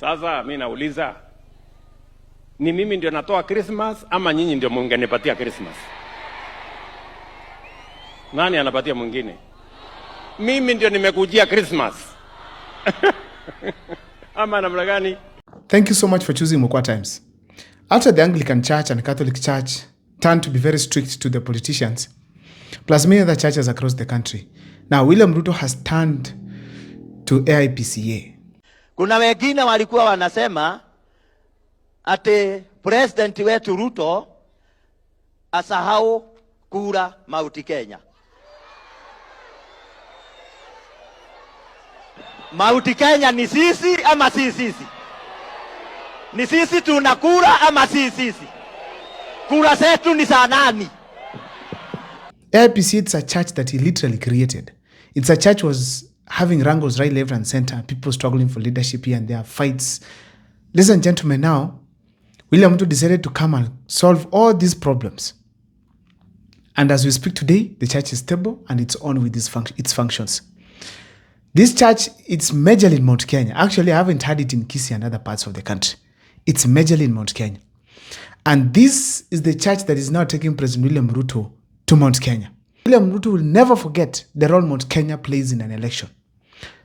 Sasa mimi nauliza, ni mimi ndio natoa Christmas ama nyinyi ndio mngenipatia Christmas? Nani anapatia mwingine? Mimi ndio nimekujia Christmas. Ama namna gani? Thank you so much for choosing Mukwa Times. After the Anglican Church and Catholic Church turned to be very strict to the politicians, plus many other churches across the country, now William Ruto has turned to AIPCA. Kuna wengine walikuwa wanasema ati president wetu Ruto asahau kura Mount Kenya. Mount Kenya ni sisi ama si sisi? Ni sisi tunakura ama si sisi? Kura zetu ni za nani? AIPCA, it's a church that he literally created. It's a church was having wrangles right, left and center, people struggling for leadership here and there, fights. Ladies and gentlemen, now, William Ruto decided to come and solve all these problems. And as we speak today, the church is stable and it's on with its functions. This church, it's majorly in Mount Kenya. Actually, I haven't had it in Kisii and other parts of the country. It's majorly in Mount Kenya. And this is the church that is now taking President William Ruto to Mount Kenya. William Ruto will never forget the role Mount Kenya plays in an election.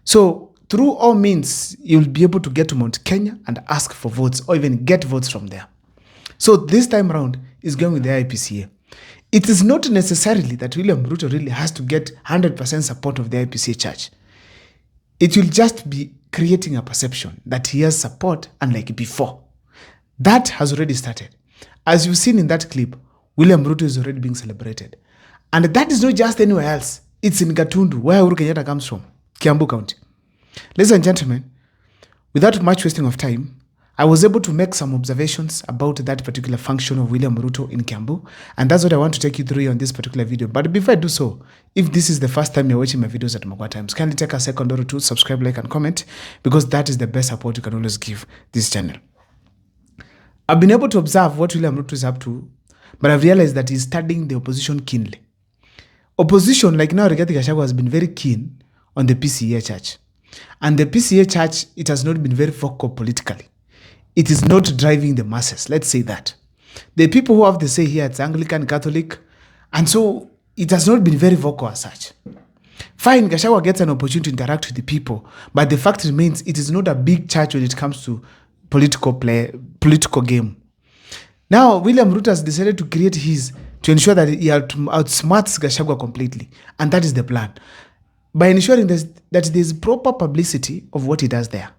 So through all means, you will be able to get to Mount Kenya and ask for votes or even get votes from there. So this time around is going with the AIPCA. It is not necessarily that William Ruto really has to get 100% support of the AIPCA church. It will just be creating a perception that he has support unlike before. That has already started. As you've seen in that clip, William Ruto is already being celebrated. And that is not just anywhere else. It's in Gatundu, where Uhuru Kenyatta comes from, Kiambu County. Ladies and gentlemen, without much wasting of time, I was able to make some observations about that particular function of William Ruto in Kiambu, and that's what I want to take you through on this particular video. But before I do so, if this is the first time you're watching my videos at Mukwa Times, kindly take a second or two, subscribe, like, and comment, because that is the best support you can always give this channel. I've been able to observe what William Ruto is up to, but I've realized that he's studying the opposition keenly. Opposition, like now, Rigathi Gachagua has been very keen on the PCA church. And the PCA church, it has not been very vocal politically. It is not driving the masses, let's say that. The people who have the say here, it's Anglican, Catholic, and so it has not been very vocal as such. Fine, Gachagua gets an opportunity to interact with the people, but the fact remains it is not a big church when it comes to political game. Now, William Ruto has decided to create his to ensure that he outsmarts Gachagua completely, and that is the plan. By ensuring that there is proper publicity of what he does there,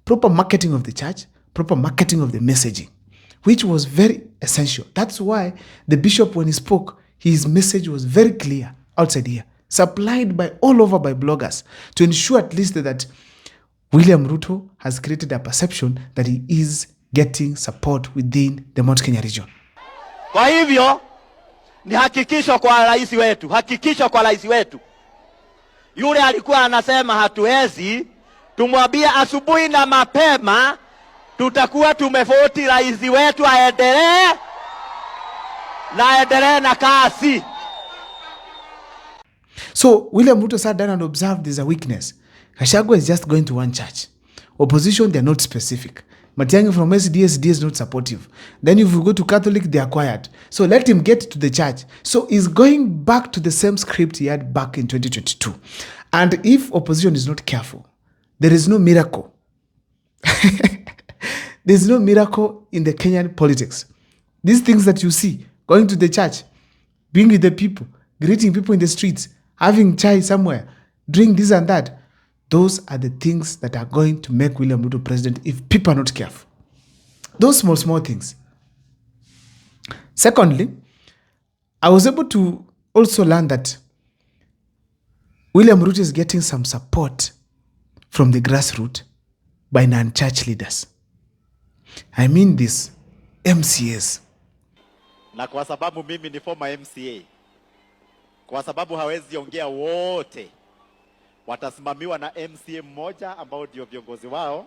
proper marketing of the church, proper marketing of the messaging, which was very essential. That's why the bishop, when he spoke, his message was very clear outside here, supplied by all over by bloggers to ensure at least that William Ruto has created a perception that he is getting support within the Mount Kenya region. Kwa hivyo, ni hakikisho kwa rais wetu. Yule alikuwa anasema hatuwezi, tumwambie asubuhi na mapema tutakuwa tumevoti rais wetu aendelee na kasi. So William Ruto sat down and observed there's a weakness. Gachagua is just going to one church. Opposition, they're not specific. Matiang'i from SD is not supportive. Then if we go to Catholic, they are quiet. So let him get to the church. So he's going back to the same script he had back in 2022. And if opposition is not careful, there is no miracle. There's no miracle in the Kenyan politics. These things that you see, going to the church, being with the people, greeting people in the streets, having chai somewhere, doing this and that, those are the things that are going to make William Ruto president if people are not careful. Those small things. Secondly, I was able to also learn that William Ruto is getting some support from the grassroots by non-church leaders. I mean this, MCAs. Na kwa sababu mimi ni former MCA, kwa sababu hawezi ongea wote, watasimamiwa na MCA mmoja ambao ndio viongozi wao,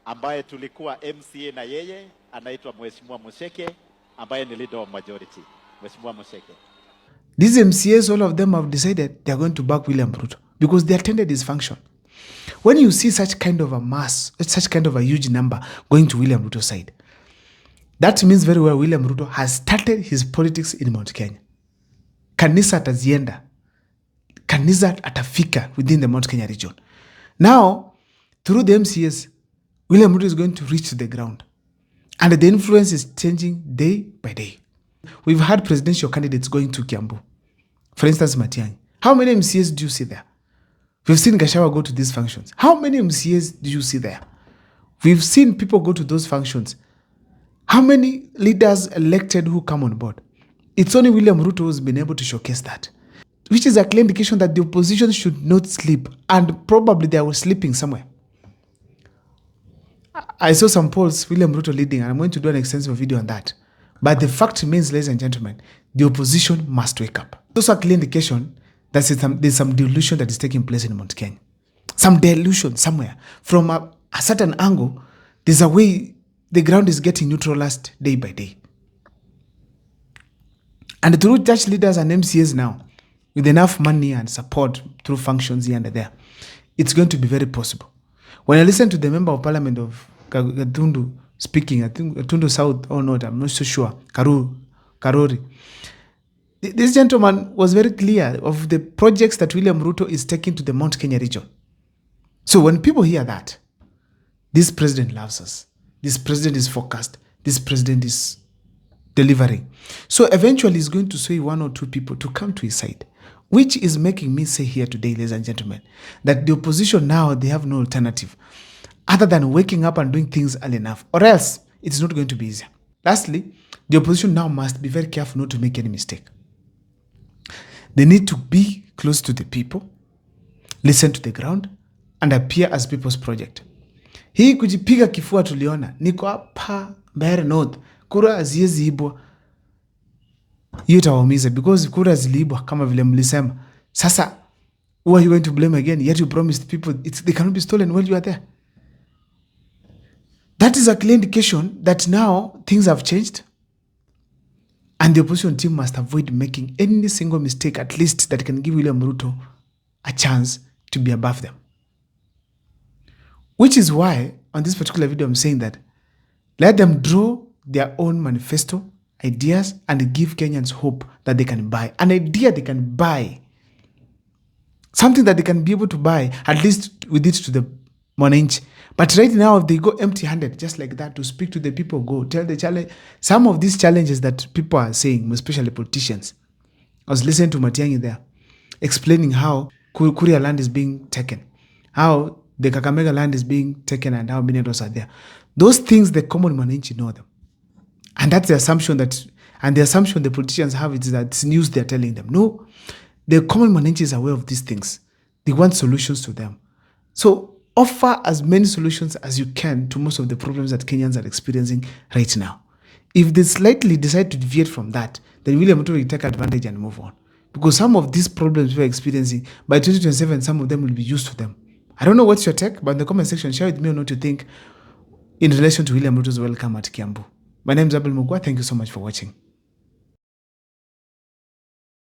ambaye tulikuwa MCA na yeye, anaitwa Mheshimiwa Musheke, ambaye ni leader of majority. Mheshimiwa Musheke. These MCAs, all of them have decided they are going to back William Ruto because they attended his function. when you see such kind of a mass, such kind of a huge number going to William Ruto's side, that means very well William Ruto has started his politics in Mount Kenya. Kanisa atazienda. Kanisa atafika within the Mount Kenya region. Now, through the MCAs, William Ruto is going to reach to the ground. And the influence is changing day by day. We've had presidential candidates going to Kiambu. For instance, Matiang'i. How many MCAs do you see there? We've seen Gachagua go to these functions. How many MCAs do you see there? We've seen people go to those functions. How many leaders elected who come on board? It's only William Ruto who's been able to showcase that, which is a clear indication that the opposition should not sleep, and probably they were sleeping somewhere. I saw some polls, William Ruto leading, and I'm going to do an extensive video on that. But the fact remains, ladies and gentlemen, the opposition must wake up. Those are clear indication that there's some delusion that is taking place in Mount Kenya. Some delusion somewhere. From a certain angle, there's a way the ground is getting neutralized day by day. And through church leaders and MCAs now, with enough money and support through functions here and there, it's going to be very possible. When I listen to the member of parliament of Gatundu speaking, I think Gatundu South or not, I'm not so sure, Karori, this gentleman was very clear of the projects that William Ruto is taking to the Mount Kenya region. So when people hear that, this president loves us, this president is focused, this president is delivering. So eventually he's going to sway one or two people to come to his side, which is making me say here today, ladies and gentlemen, that the opposition now, they have no alternative other than waking up and doing things early enough, or else it's not going to be easier. Lastly, the opposition now must be very careful not to make any mistake. They need to be close to the people, listen to the ground, and appear as people's project. Hii kujipiga kifua tuliona, niko hapa Mbeere North, kura haziwezi ibwa. Hiyo itawaumiza because kura ziliibwa kama vile mlisema. Sasa, who are you going to blame again? Yet you promised people they cannot be stolen while you are there. That is a clear indication that now things have changed, and the opposition team must avoid making any single mistake, at least that can give William Ruto a chance to be above them. Which is why, on this particular video, I'm saying that let them draw their own manifesto, ideas, and give Kenyans hope that they can buy. An idea they can buy. Something that they can be able to buy, at least with it to the Mwananchi. But right now, if they go empty-handed, just like that, to speak to the people, go tell the challenge. Some of these challenges that people are saying, especially politicians. I was listening to Matiang'i there, explaining how Kuria land is being taken, how the Kakamega land is being taken, and how many others are there. Those things, the common Mwananchi know them. And that's the assumption the politicians have is that it's news they're telling them. No, the common Mwananchi is aware of these things. They want solutions to them. So offer as many solutions as you can to most of the problems that Kenyans are experiencing right now. If they slightly decide to deviate from that, then William Ruto will take advantage and move on. Because some of these problems we're experiencing, by 2027, some of them will be used to them. I don't know what's your take, but in the comment section, share with me on what you think in relation to William Ruto's welcome at Kiambu. My name is Abel Mugwa. Thank you so much for watching.